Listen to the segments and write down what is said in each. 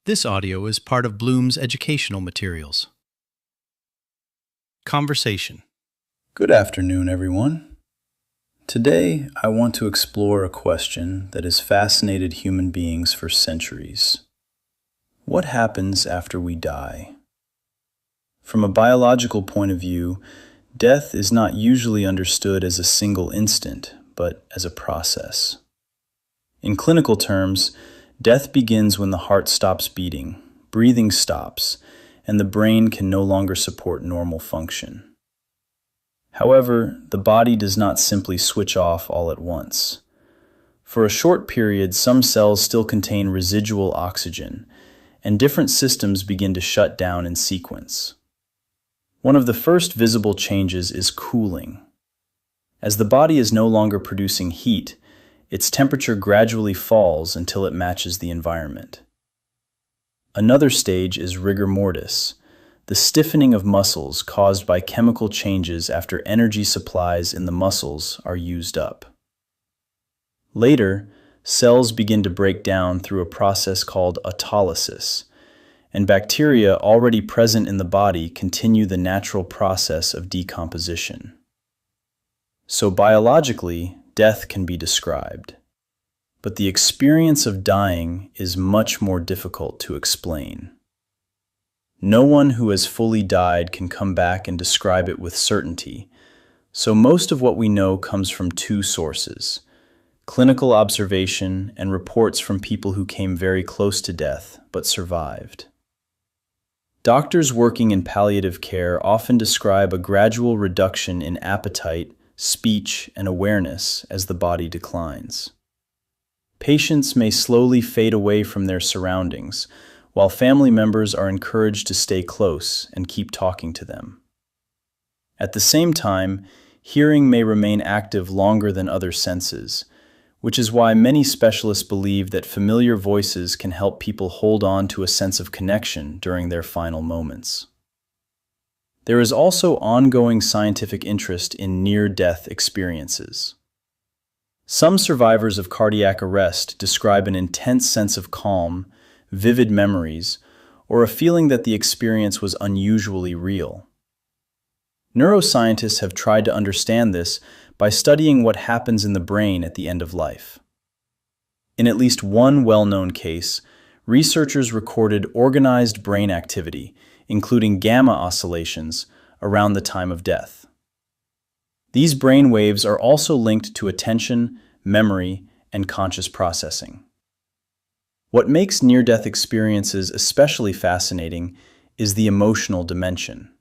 This audio is part of Bloom's educational materials. Conversation. Good afternoon, everyone. Today, I want to explore a question that has fascinated human beings for centuries. What happens after we die? From a biological point of view, death is not usually understood as a single instant, but as a process. In clinical terms, death begins when the heart stops beating, breathing stops, and the brain can no longer support normal function. However, the body does not simply switch off all at once. For a short period, some cells still contain residual oxygen, and different systems begin to shut down in sequence. One of the first visible changes is cooling. As the body is no longer producing heat, its temperature gradually falls until it matches the environment. Another stage is rigor mortis, the stiffening of muscles caused by chemical changes after energy supplies in the muscles are used up. Later, cells begin to break down through a process called autolysis, and bacteria already present in the body continue the natural process of decomposition. So biologically, death can be described, but the experience of dying is much more difficult to explain. No one who has fully died can come back and describe it with certainty, so most of what we know comes from two sources: clinical observation and reports from people who came very close to death but survived. Doctors working in palliative care often describe a gradual reduction in appetite, speech, and awareness as the body declines. Patients may slowly fade away from their surroundings, while family members are encouraged to stay close and keep talking to them. At the same time, hearing may remain active longer than other senses, which is why many specialists believe that familiar voices can help people hold on to a sense of connection during their final moments. There is also ongoing scientific interest in near-death experiences. Some survivors of cardiac arrest describe an intense sense of calm, vivid memories, or a feeling that the experience was unusually real. Neuroscientists have tried to understand this by studying what happens in the brain at the end of life. In at least one well-known case, researchers recorded organized brain activity, including gamma oscillations, around the time of death. These brain waves are also linked to attention, memory, and conscious processing. What makes near-death experiences especially fascinating is the emotional dimension.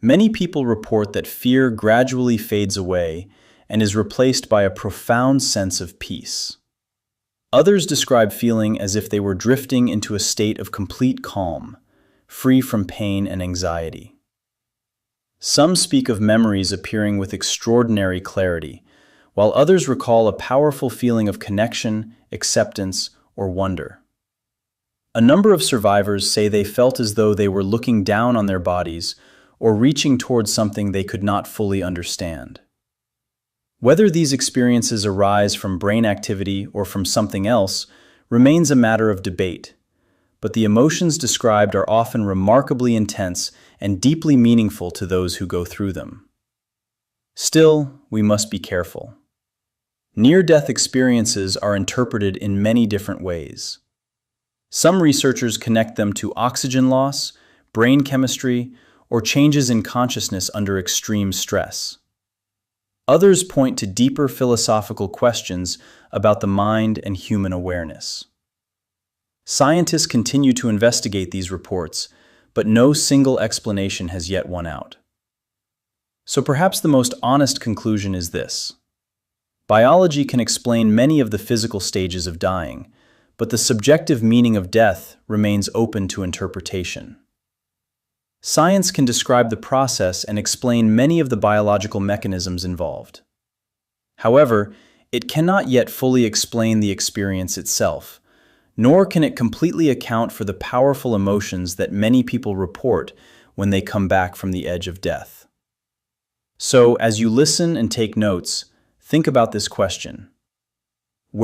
Many people report that fear gradually fades away and is replaced by a profound sense of peace. Others describe feeling as if they were drifting into a state of complete calm, free from pain and anxiety. Some speak of memories appearing with extraordinary clarity, while others recall a powerful feeling of connection, acceptance, or wonder. A number of survivors say they felt as though they were looking down on their bodies or reaching towards something they could not fully understand. Whether these experiences arise from brain activity or from something else remains a matter of debate, but the emotions described are often remarkably intense and deeply meaningful to those who go through them. Still, we must be careful. Near-death experiences are interpreted in many different ways. Some researchers connect them to oxygen loss, brain chemistry, or changes in consciousness under extreme stress. Others point to deeper philosophical questions about the mind and human awareness. Scientists continue to investigate these reports, but no single explanation has yet won out. So perhaps the most honest conclusion is this: biology can explain many of the physical stages of dying, but the subjective meaning of death remains open to interpretation. Science can describe the process and explain many of the biological mechanisms involved. However, it cannot yet fully explain the experience itself, nor can it completely account for the powerful emotions that many people report when they come back from the edge of death. So, as you listen and take notes, think about this question: